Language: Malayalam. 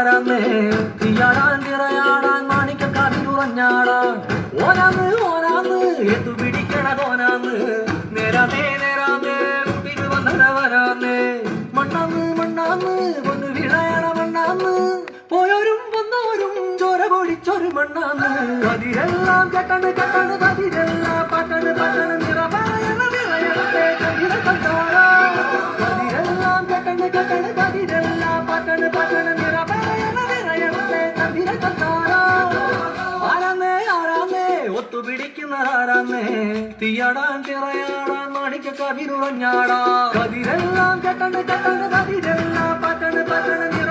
ആരാന്നേ തീയാടാൻ തിറയാടാൻ മാണിക്ക കവിനുറഞ്ഞാടാൻ ഓനാന്ന് ഓനാന്ന് എത്തു പിടിക്കണതോനാന്ന് നേരാന്നേ നേരാന്നേ മുട്ടിന് വന്നവരാന്നേ മണ്ണാന്ന് മണ്ണാന്ന് ഒന്ന് വിളയണ മണ്ണാന്ന് പോയോരും വന്നോരും ചോര പൊടിച്ചൊരു മണ്ണാന്ന് അതിരെല്ലാം കെട്ടണ് കെട്ടണ് അതിരെല്ലാം പട്ടണ് പട്ടണ് നിറപറയണ നിറയണത്തെ കവിത കണ്ടാടാ അതിരെല്ലാം കെട്ടണ് കെട്ടണ് അതിരെല്ലാം പട്ടണ് പട്ടണ് നിറപറയണ നിറയണത്തെ കവിത കണ്ടാടാ ആരാന്നേ ആരാന്നേ ഒത്തുപിടിക്കുന്ന ആരാന്നേ തീയാടാൻ തിറയാടാൻ മാണിക്ക കവിനുറഞ്ഞാടാ കതിരെല്ലാം കെട്ടണ് കെട്ടണ് അതിരെല്ലാം പട്ടണ് പട്ടണ് നിറ